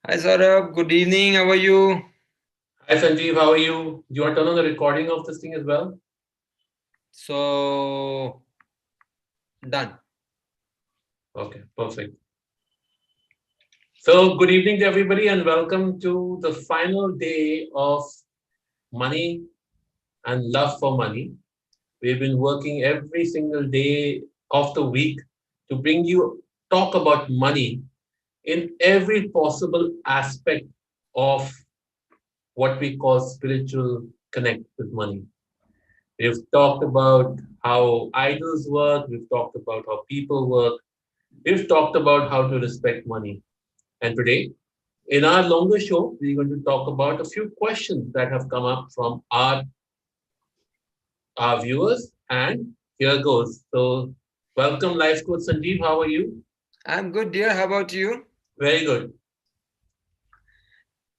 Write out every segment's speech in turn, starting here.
Hi Saurabh, good evening. How are you? Hi Sanjeev, how are you? Do you want to turn on the recording of this thing as well? So done. Okay, perfect. So, good evening to everybody and welcome to the final day of Money and Love for Money. We've been working every single day of the week to bring you talk about money in every possible aspect of what we call spiritual connect with money. We've talked about how idols work, we've talked about how people work, we've talked about how to respect money. And today, in our longer show, we're going to talk about a few questions that have come up from our viewers. And here goes. So, welcome, Life Coach Sanjeev. How are you? I'm good, dear. How about you? Very good.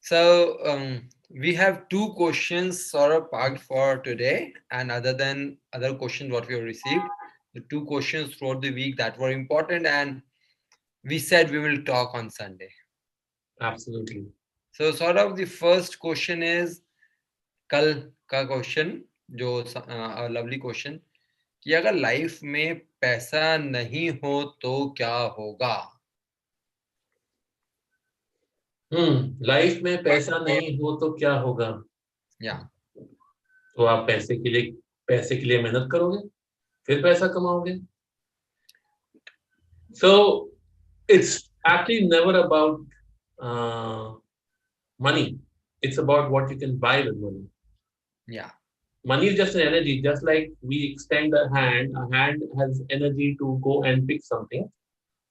So we have two questions Saurabh parked for today, and other than other questions what we have received, the two questions throughout the week that were important, and we said we will talk on Sunday. Absolutely. So Saurabh, the first question is कल का question जो lovely question कि अगर life में पैसा नहीं हो तो क्या होगा. लाइफ में पैसा नहीं हो तो क्या होगा? या तो आप पैसे के लिए मेहनत करोगे, फिर पैसा कमाओगे. So, it's actually never about uh, money. It's about what you can buy with money. या Money is just an energy, just like we extend a hand has energy to go and pick something.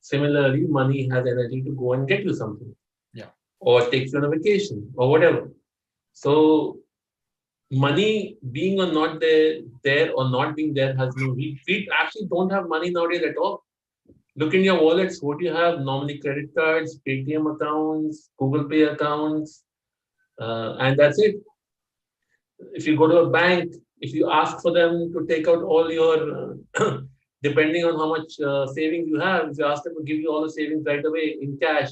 Similarly, money has energy to go and get you something या or take you on a vacation or whatever. So, money being or not there or not being there has no. We actually don't have money nowadays at all. Look in your wallets. What do you have? Normally, credit cards, Paytm accounts, Google Pay accounts, and that's it. If you go to a bank, if you ask for them to take out all your, depending on how much savings you have, if you ask them to give you all the savings right away in cash,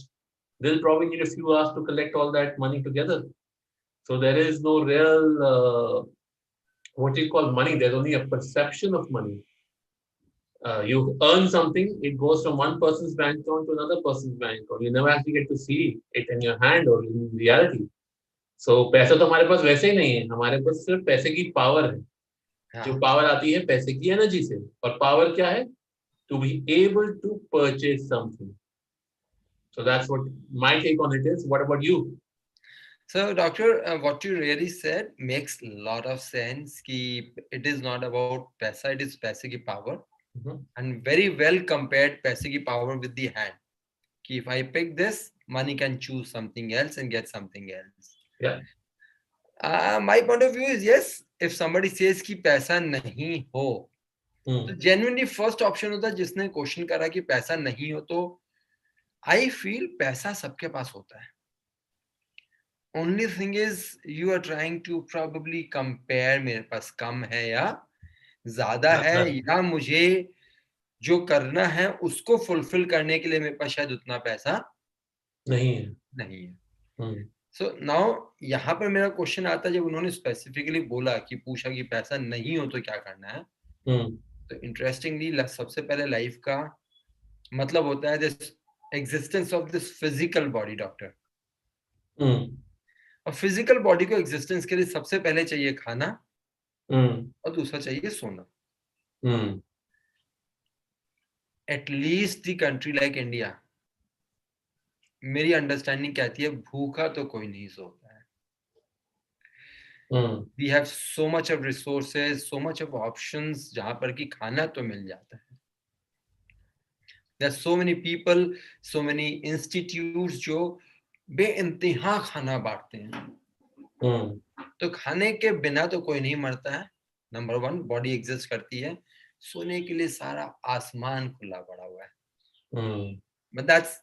they'll probably need a few hours to collect all that money together. So there is no real, what you call money. There's only a perception of money. You earn something, it goes from one person's bank account to another person's bank account. You never actually get to see it in your hand or in reality. So पैसा तो हमारे पास वैसे ही नहीं है, हमारे पास सिर्फ पैसे की पावर है. जो हाँ. पावर आती है पैसे की एनर्जी से. और पावर क्या है? To be able to purchase something. So that's what my take on it is. What about you? So, Doctor, what you really said makes a lot of sense. Ki it is not about paisa, it is paise ki power, and very well compared paise ki power with the hand. Ki if I pick this, money can choose something else and get something else. या. My point of view is yes. If somebody says कि पैसा नहीं हो, तो genuinely first option होता है जिसने question करा कि पैसा नहीं हो तो I feel पैसा सबके पास होता है. Only thing is you are trying to probably compare मेरे पास कम है या ज्यादा है या मुझे जो करना है उसको फुलफिल करने के लिए मेरे पास शायद उतना पैसा नहीं है. नहीं है. सो नाउ यहाँ पर मेरा क्वेश्चन आता है जब उन्होंने स्पेसिफिकली बोला कि पूछा कि पैसा नहीं हो तो क्या करना है. तो इंटरेस्टिंगली सबसे पहले लाइफ का मतलब होता है this existence of this physical body. Doctor, और फिजिकल बॉडी को एग्जिस्टेंस के लिए सबसे पहले चाहिए खाना और दूसरा चाहिए सोना. At least the country like India, मेरी अंडरस्टैंडिंग कहती है भूखा तो कोई नहीं सोता है. We have so much of resources, so much of options जहां पर कि खाना तो मिल जाता है. There are so many people, so many institutes जो बेइंतहा खाना बांटते हैं. तो खाने के बिना तो कोई नहीं मरता है. नंबर वन, बॉडी एग्जिस्ट करती है. सोने के लिए सारा आसमान खुला पड़ा हुआ है. But that's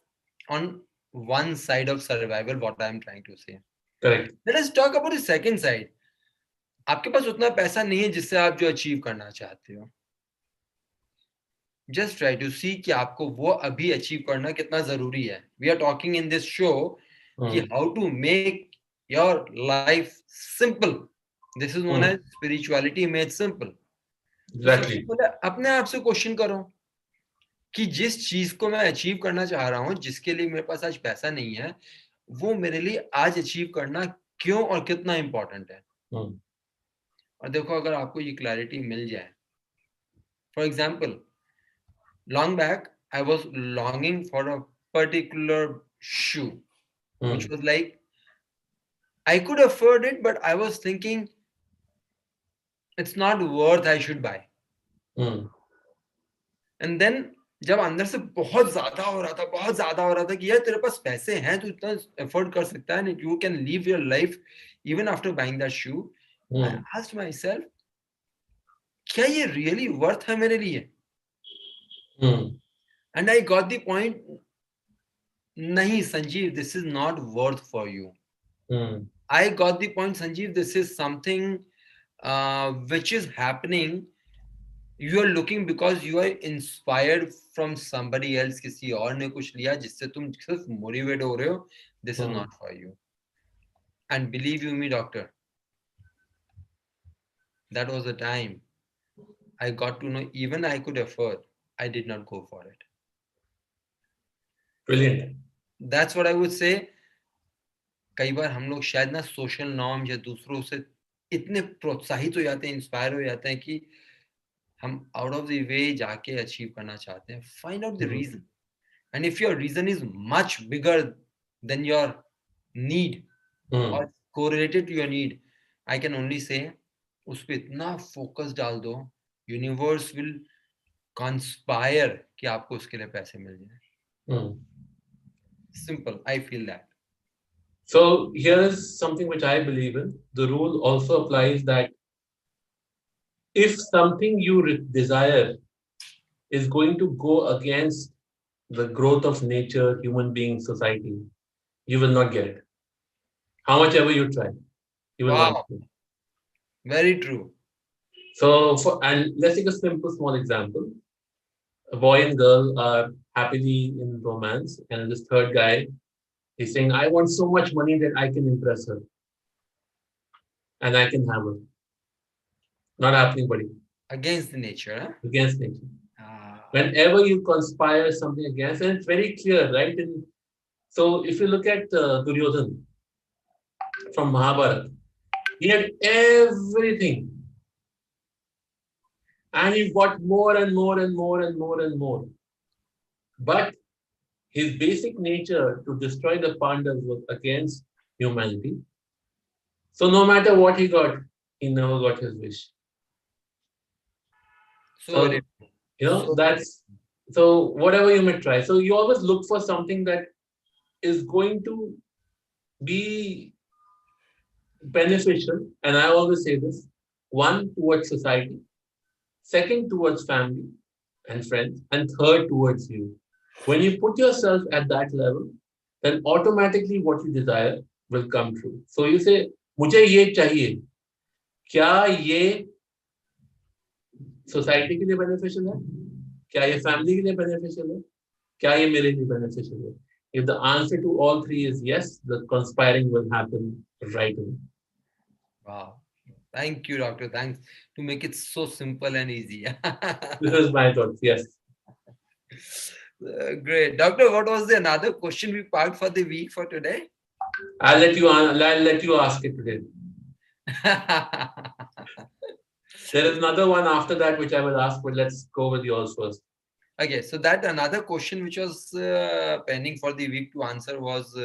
on one side of survival, what I am trying to say. Correct. Let us talk about the second side. आपके पास उतना पैसा नहीं है जिससे आप जो अचीव करना चाहते हो. Just try to see कि आपको वो अभी अचीव करना कितना जरूरी है. We are talking in this show कि how to make your life simple. This is known as spirituality made simple. तो सबसे Exactly. पहले अपने आप से क्वेश्चन करो कि जिस चीज को मैं अचीव करना चाह रहा हूं, जिसके लिए मेरे पास आज पैसा नहीं है, वो मेरे लिए आज अचीव करना क्यों और कितना इंपॉर्टेंट है. और देखो, अगर आपको ये क्लैरिटी मिल जाए, for example, long back I was longing for a particular shoe, which was like I could afford it, but I was thinking it's not worth I should buy. And then जब अंदर से बहुत ज्यादा हो रहा था, बहुत ज्यादा हो रहा था कि यार तेरे पास पैसे हैं, तू इतना अफोर्ड कर सकता है, you can live your life even after buying that shoe. I asked myself, क्या ये really worth है मेरे लिए? And I got the point, नहीं Sanjeev, this is not worth for you. I got the point, Sanjeev, this is something which is happening. You are looking because you are inspired from somebody else. किसी और ने कुछ लिया जिससे तुम सिर्फ motivate हो रहे हो. This is not for you. And believe you me, doctor, that was the time I got to know even I could afford. I did not go for it. Brilliant. That's what I would say. कई बार हम लोग शायद ना social norm या दूसरों से इतने प्रोत्साहित हो जाते हैं, इंस्पायर हो जाते हैं कि हम आउट ऑफ द वे जाके अचीव करना चाहते हैं. Find out the reason, and if your reason is much bigger than your need or correlated to your need, I can only say उस पर इतना फोकस डाल दो, यूनिवर्स विल कंस्पायर कि आपको उसके लिए पैसे मिल जाए. Simple, I feel that. So here is something which I believe in. The rule also applies that if something you desire is going to go against the growth of nature, human beings, society, you will not get it. How much ever you try, you will not get it. Very true. So, and let's take a simple, small example. A boy and girl are happily in romance, and this third guy is saying, I want so much money that I can impress her and I can have her. Not happening, buddy. Against the nature, huh? Against nature. Whenever you conspire something against, and it's very clear, right? And so if you look at Duryodhan from Mahabharata, he had everything. And he got more and more and more and more and more. But his basic nature to destroy the Pandavas was against humanity. So no matter what he got, he never got his wish. So you know, that's so whatever you may try. So you always look for something that is going to be beneficial. And I always say this: one, towards society, second, towards family and friends, and third, towards you. When you put yourself at that level, then automatically what you desire will come true. So you say, मुझे ये चाहिए. क्या ये society के लिए beneficial है? क्या ये फैमिली के लिए बेनिफिशियल है? क्या ये मेरे लिए बेनिफिशियल है? If the answer to all three is yes, the conspiring will happen right away. Wow. Thank you, doctor. Thanks to make it so simple and easy. This is my thoughts, yes. Great. Doctor, what was the another question we parked for the week for today? I'll let you ask it today. There is another one after that which I will ask, but let's go with yours first. Okay, so that another question which was pending for the week to answer was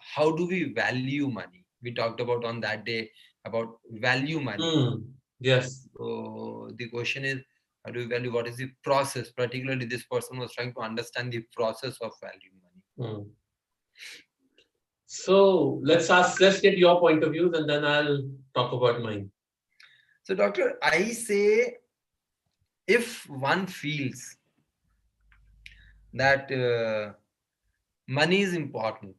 how do we value money? We talked about on that day about value money. Yes. So the question is, how do we value? What is the process? Particularly, this person was trying to understand the process of value money. So let's get your point of views, and then I'll talk about mine. So, doctor, I say if one feels that money is important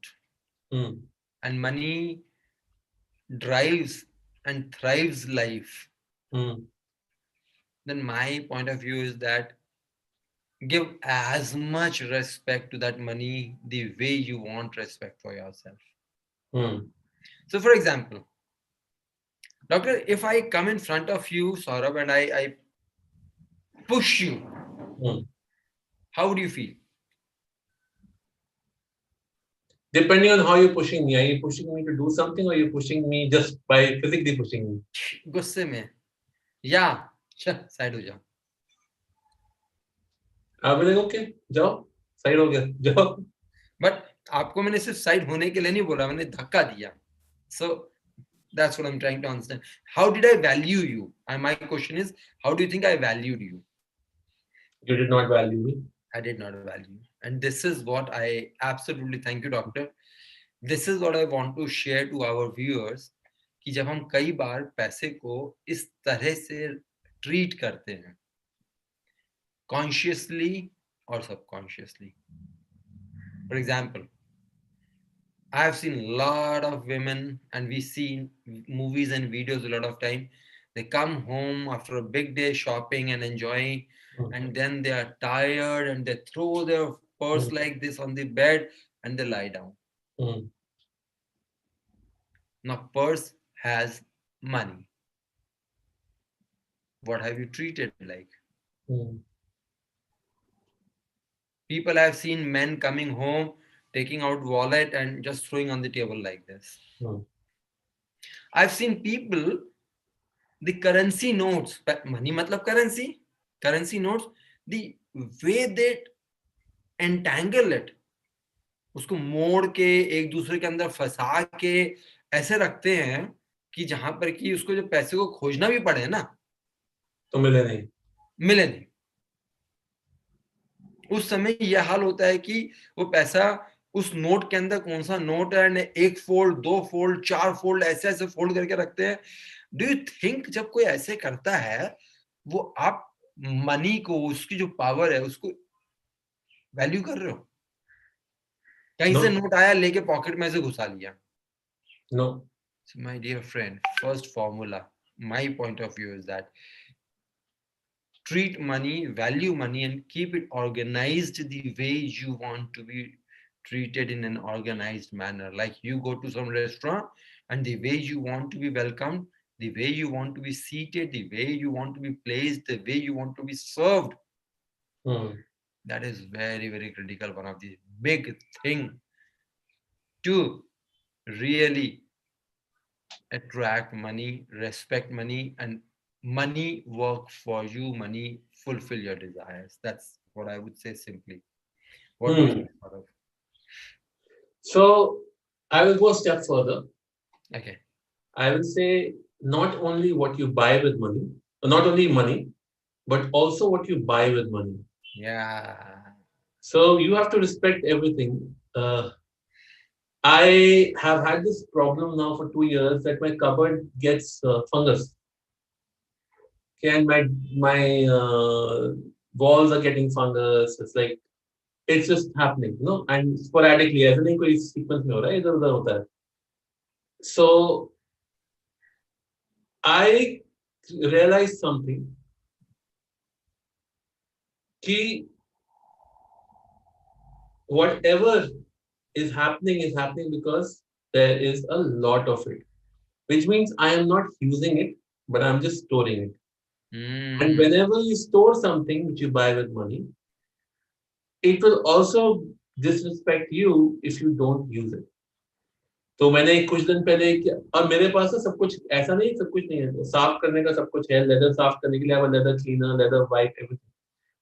and money drives and thrives life, then my point of view is that Give as much respect to that money the way you want respect for yourself. Hmm. So, for example, doctor, if I come in front of you, Saurabh, and I push you, Hmm. how would you feel? Depending on how you're pushing me, are you pushing me to do something or you're pushing me just by physically pushing me? गुस्से में, या side हो जाओ. I'll be like, okay, जाओ, side हो गया, जाओ. But आपको मैंने सिर्फ साइड होने के लिए नहीं बोला, मैंने धक्का दिया. So that's what I'm trying to understand. How did I value you? And my question is, how do you think I valued you? You did not value me. I did not value. And this is what I absolutely thank you, doctor. This is what I want to share to our viewers कि जब हम कई बार पैसे को इस तरह से treat करते हैं, कॉन्शियसली और subconsciously. For example, I have seen a lot of women, and we see in movies and videos a lot of time. They come home after a big day shopping and enjoying, and then they are tired and they throw their purse like this on the bed and they lie down. Hmm. Now, purse has money. What have you treated like? Hmm. People have seen men coming home, taking out wallet and just throwing on the table like this. Hmm. I've seen people, the currency notes, money matlab currency notes, the way they entangle it, उसको मोड़ के एक दूसरे के अंदर फंसा के ऐसे रखते हैं कि जहां पर कि उसको जब पैसे को खोजना भी पड़े ना, तो मिले नहीं. मिले नहीं. उस समय यह हाल होता है कि वो पैसा उस नोट के अंदर कौन सा नोट है, एक फोल्ड, दो फोल्ड, चार फोल्ड, ऐसे ऐसे फोल्ड करके रखते हैं. डू यू थिंक जब कोई ऐसे करता है, वो आप मनी को, उसकी जो पावर है उसको वैल्यू कर रहे हो? कहीं से No. नोट आया, लेके पॉकेट में से घुसा लिया. No. So my dear friend, first formula, my point of view is that treat money, value money, and keep it organized the way you want to be treated in an organized manner. Like you go to some restaurant and the way you want to be welcomed, the way you want to be seated, the way you want to be placed, the way you want to be served. Hmm. That is very, very critical. One of the big thing to really attract money, respect money, and money work for you, money fulfill your desires. That's what I would say simply. What do you Hmm. think, Gaurav? So I will go a step further. Okay. I will say not only what you buy with money, not only money, but also what you buy with money. Yeah. So you have to respect everything. I have had this problem now for 2 years that my cupboard gets fungus. Okay, and my walls are getting fungus. It's like it's just happening, and sporadically. ऐसा नहीं कोई sequence में हो रहा है, इधर-उधर होता है. So I realized something कि whatever is happening because there is a lot of it, which means I am not using it, but I'm just storing it. And Mm. whenever you store something which you buy with money, it will also disrespect you if you don't use it. तो मैंने कुछ दिन पहले किया और मेरे पास ना सब कुछ ऐसा नहीं सब कुछ नहीं है तो साफ करने का सब कुछ है लेदर साफ करने के लिए अब leather cleaner leather wipe everything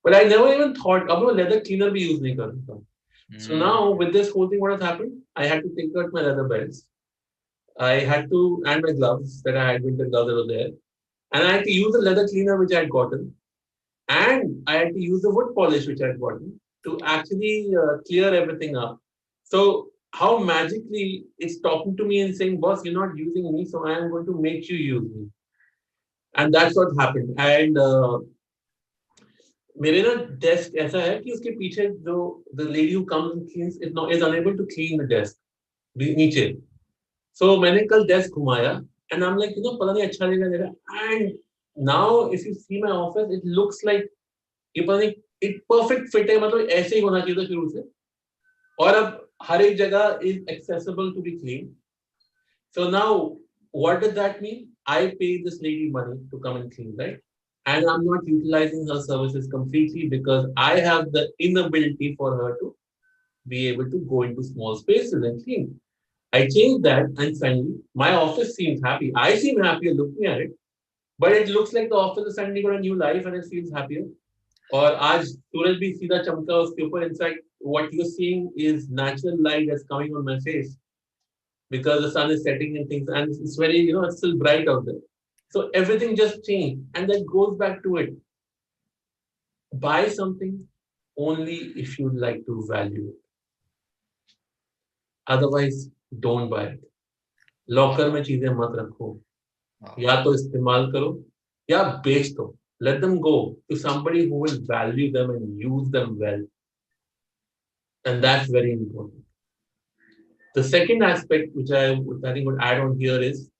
but I never even thought अब मैं लेदर क्लीनर भी यूज नहीं करता हूँ. So Mm. now with this whole thing, what has happened? I had to take out my leather belts. I had to and my gloves that I had winter gloves that were there, and I had to use the leather cleaner which I had gotten, and I had to use the wood polish which I had gotten to actually clear everything up. So how magically it's talking to me and saying, "Boss, you're not using me, so I am going to make you use me," and that's what happened. And मेरे ना desk ऐसा है कि उसके पीछे जो the lady who comes and cleans is unable to clean the desk नीचे. So मैंने कल डेस्क घुमाया एंड आई एम लाइक पता नहीं अच्छा नहीं लग रहा and now if you see my office it looks like ये पता नहीं एक परफेक्ट फिट है, मतलब ऐसे ही होना चाहिए था शुरू से, और अब हर एक जगह is accessible to be clean. So now, what does that mean? I pay this lady money to come and clean, right? And I'm not utilizing her services completely because I have the inability for her to be able to go into small spaces and clean. I changed that, and suddenly my office seems happy. I seem happier looking at it, but it looks like the office has suddenly got a new life and it feels happier. और आज सूरज भी सीधा चमका उसके ऊपर. In fact, what you're seeing is natural light that's coming on my face because the sun is setting and things, and it's very, it's still bright out there. So everything just changed, and that goes back to it. Buy something only if you like to value it. Otherwise, don't buy it. Locker में चीजें मत रखो, या तो इस्तेमाल करो या बेच दो. Let them go to somebody who will value them and use them well. And that's very important. The second aspect, which I think would add on here, is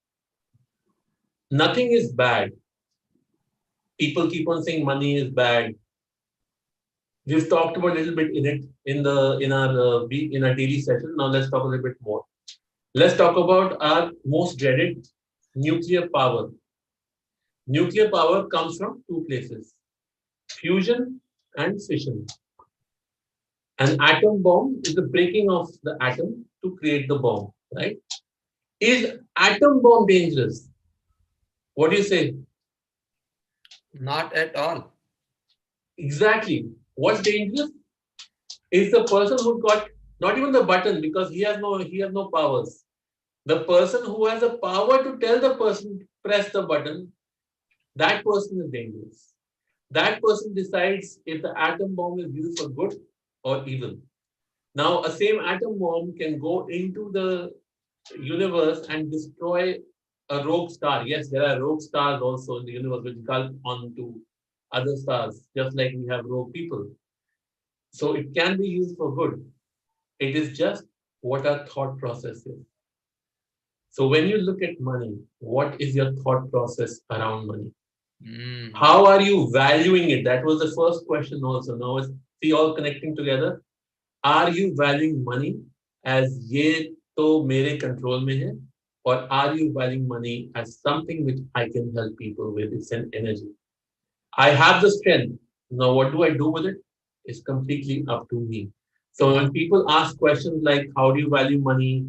nothing is bad. People keep on saying money is bad. We've talked about a little bit in it in our daily session. Now let's talk a little bit more. Let's talk about our most dreaded nuclear power. Nuclear power comes from two places: fusion and fission. An atom bomb is the breaking of the atom to create the bomb, right? Is atom bomb dangerous? What do you say? Not at all. Exactly. What's dangerous is the person who got not even the button, because he has no powers. The person who has the power to tell the person to press the button, that person is dangerous. That person decides if the atom bomb is used for good or evil. Now, a same atom bomb can go into the universe and destroy a rogue star. Yes, there are rogue stars also in the universe which gulp onto other stars, just like we have rogue people. So it can be used for good. It is just what our thought process is. So when you look at money, what is your thought process around money? How are you valuing it? That was the first question also. Now it's see all connecting together. Are you valuing money as ये तो मेरे control में है, or are you valuing money as something which I can help people with? It's an energy. I have the strength. Now what do I do with it? It's completely up to me. So when people ask questions like how do you value money,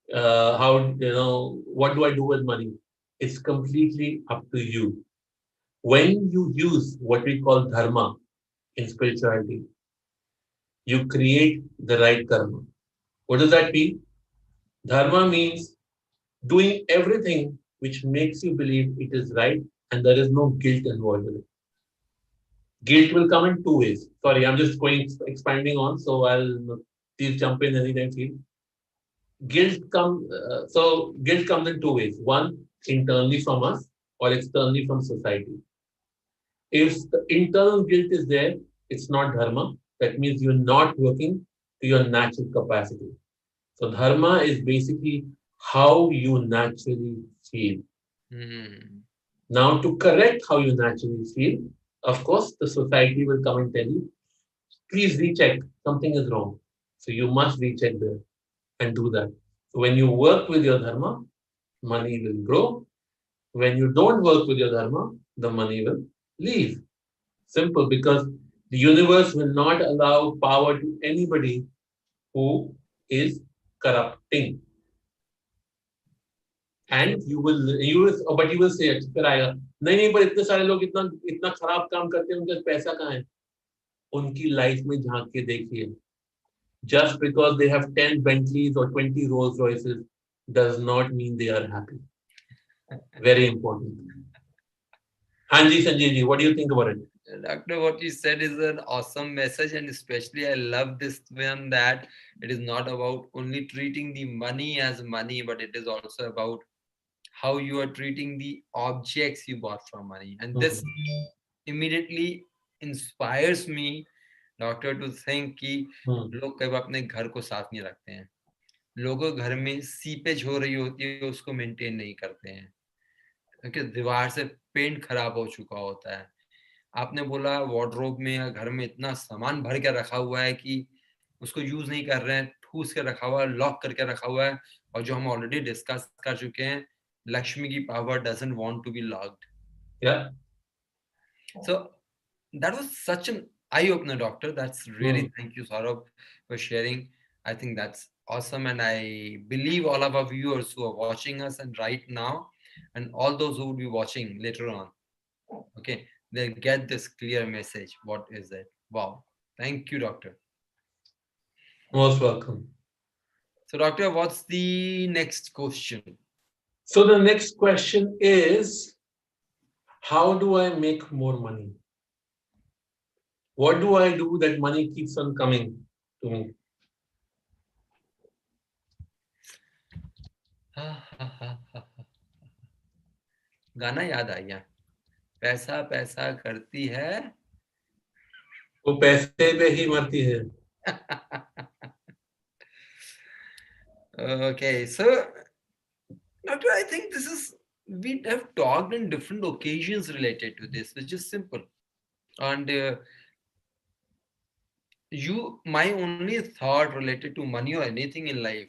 what do I do with money? It's completely up to you. When you use what we call dharma in spirituality, you create the right karma. What does that mean? Dharma means doing everything which makes you believe it is right and there is no guilt involved with it. Guilt will come in two ways. Sorry, I'm just expanding on, so I'll please jump in anytime feel. Guilt comes in two ways. One, internally from us, or externally from society. If the internal guilt is there, it's not dharma. That means you're not working to your natural capacity. So dharma is basically how you naturally feel. Now, to correct how you naturally feel, of course, the society will come and tell you, please recheck, something is wrong. So you must recheck there and do that. So when you work with your dharma, money will grow. When you don't work with your dharma, the money will leave. Simple, because the universe will not allow power to anybody who is corrupting. And but you will say, फिर आएगा नहीं नहीं, पर इतने सारे लोग इतना इतना खराब काम करते हैं, उनका पैसा कहाँ है? उनकी लाइफ में झांक के देखिए. Just because they have 10 Bentleys or 20 Rolls Royces does not mean they are happy. Very important. Hanji Sanjay ji, what do you think about it? Doctor, what you said is an awesome message, and especially I love this one that it is not about only treating the money as money, but it is also about how you are treating the objects you bought from money. And this immediately inspires me, doctor, to think कि लोग कई बार अपने घर को साफ नहीं रखते हैं. लोगों घर में सीपेज हो रही होती है, उसको मेंटेन नहीं करते हैं, क्योंकि दीवार से पेंट खराब हो चुका होता है. आपने बोला वार्डरोब में या घर में इतना सामान भर के रखा हुआ है कि उसको यूज नहीं कर रहे हैं, ठूस के रखा हुआ है, लॉक करके रखा हुआ है, और जो हम ऑलरेडी डिस्कस कर चुके हैं, लक्ष्मी की power doesn't want to be locked. Yeah. So that was such an eye opener, doctor. That's really, thank you, Saurabh, for sharing. I think that's awesome, and I believe all of our viewers who are watching us and right now, and all those who will be watching later on, okay, they'll get this clear message. What is it? Wow. Thank you, doctor. Most welcome. So, doctor, what's the next question? So the next question is, how do I make more money? What do I do that money keeps on coming to me? गाना याद आ गया. पैसा पैसा करती है. वो पैसे पे ही मरती है. Okay, so doctor, I think this is, we have talked on different occasions related to this, which is simple. And my only thought related to money or anything in life,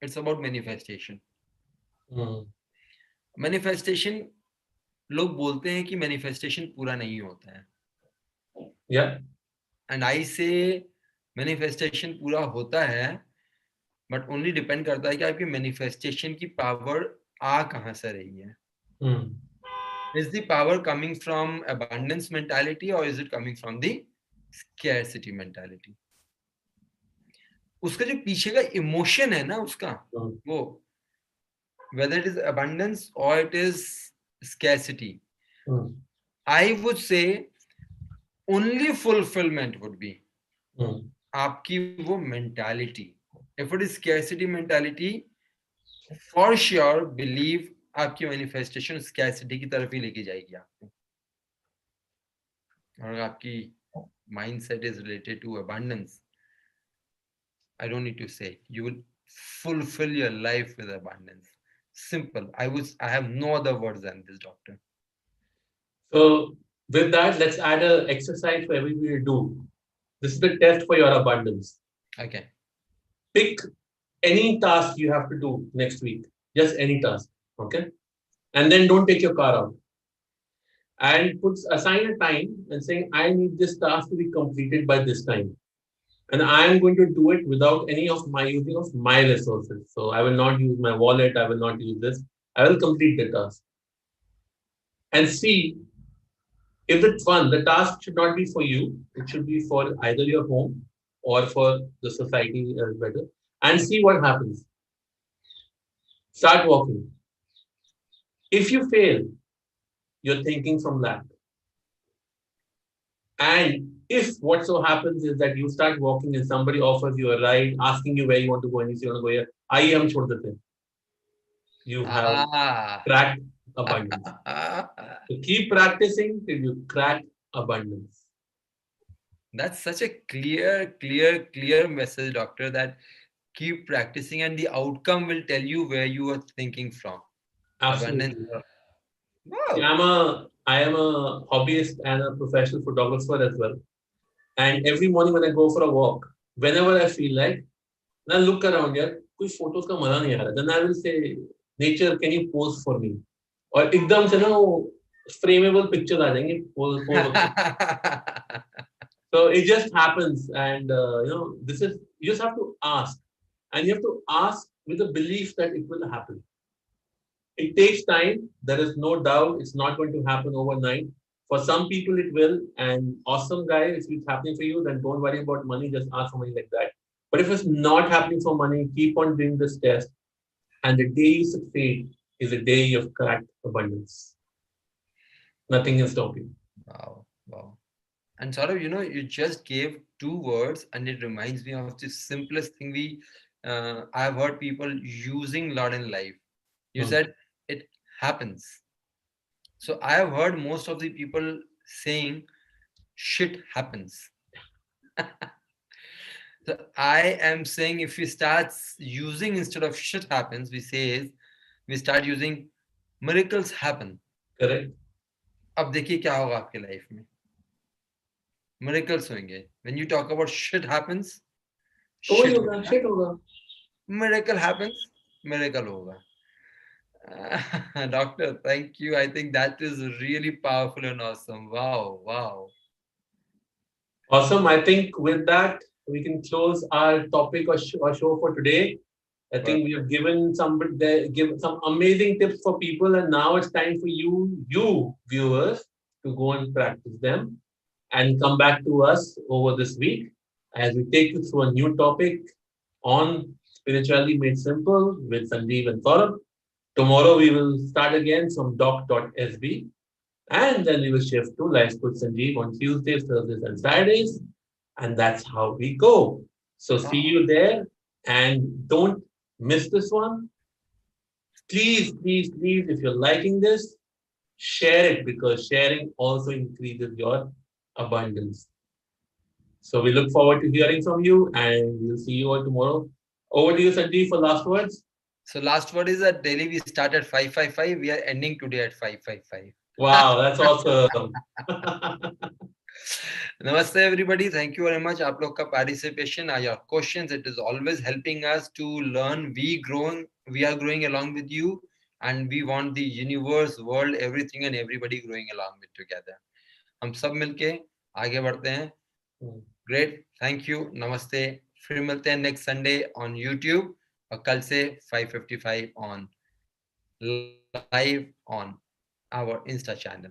it's about manifestation. Manifestation, लोग बोलते हैं कि manifestation पूरा नहीं होता है. Yeah. And I say manifestation पूरा होता है, but only depend करता है कि आपकी manifestation की power आ कहाँ से रही है. Is the power coming from abundance mentality or is it coming from the scarcity mentality? उसका जो पीछे का emotion है ना उसका, वो whether it is abundance or it is scarcity, I would say only fulfillment would be आपकी वो mentality. If it is scarcity mentality, for sure believe आपकी manifestation scarcity की तरफ ही लेके जाएगी आपको. और आपकी mindset is related to abundance, I don't need to say, you will fulfill your life with abundance. Simple. I have no other words than this, doctor. So with that, let's add an exercise for everybody to do. This is the test for your abundance. Okay. Pick any task you have to do next week, just any task, okay? And then don't take your car out. And assign a time and saying, I need this task to be completed by this time. And I am going to do it without any of my using of my resources. So I will not use my wallet, I will not use this. I will complete the task. And see if it's fun, the task should not be for you. It should be for either your home or for the society as better. And see what happens. Start walking. If you fail, you're thinking from lack. And if what so happens is that you start walking and somebody offers you a ride, asking you where you want to go, and you say, you want to go here, I am sure the thing. You have cracked abundance. So keep practicing till you crack abundance. That's such a clear message, doctor, that keep practicing and the outcome will tell you where you are thinking from. Absolutely. Wow. See, I am a hobbyist and a professional photographer as well. And every morning when I go for a walk, whenever I feel like, and I look around here, कुछ photos का मजा नहीं आ रहा. Then I will say, nature, can you pose for me? और एकदम से ना वो frameable pictures आ जाएंगे. So it just happens, and this is, you just have to ask, and you have to ask with a belief that it will happen. It takes time. There is no doubt it's not going to happen overnight. For some people, it will. And awesome guy, if it's happening for you, then don't worry about money. Just ask for money like that. But if it's not happening for money, keep on doing this test. And the day you succeed is the day of cracked abundance. Nothing can stop you. Wow. And Saurav, you just gave 2 words, and it reminds me of the simplest thing I've heard people using a lot in life. You said it happens. So I have heard most of the people saying shit happens. So I am saying if we start using, instead of shit happens, we start using miracles happen. Correct. अब देखिए क्या होगा आपके life में. Miracles होंगे. When you talk about shit happens, तो वही shit होगा, होगा. shit होगा. Miracle happens, miracle होगा. Doctor, thank you. I think that is really powerful and awesome. Wow, wow. Awesome. I think with that, we can close our topic or show for today. I think we have given give some amazing tips for people, and now it's time for you viewers, to go and practice them and come back to us over this week as we take you through a new topic on Spirituality Made Simple with Sandeep and Saurabh. Tomorrow we will start again from doc.sb, and then we will shift to Life with Sanjeev on Tuesdays, Thursdays, and Saturdays. And that's how we go. So see you there. And don't miss this one. Please, please, please, if you're liking this, share it, because sharing also increases your abundance. So we look forward to hearing from you, and we'll see you all tomorrow. Over to you, Sanjeev, for last words. So last word is that daily we start at 5:55. We are ending today at 5:55. Wow, that's awesome. Namaste everybody. Thank you very much. आप लोग का participation, your questions, it is always helping us to learn. We are growing along with you, and we want the universe, world, everything and everybody growing along with together. हम सब मिलके आगे बढ़ते हैं. Great. Thank you. Namaste. फिर मिलते हैं next Sunday on YouTube और कल से 5:55 on live on our Insta channel.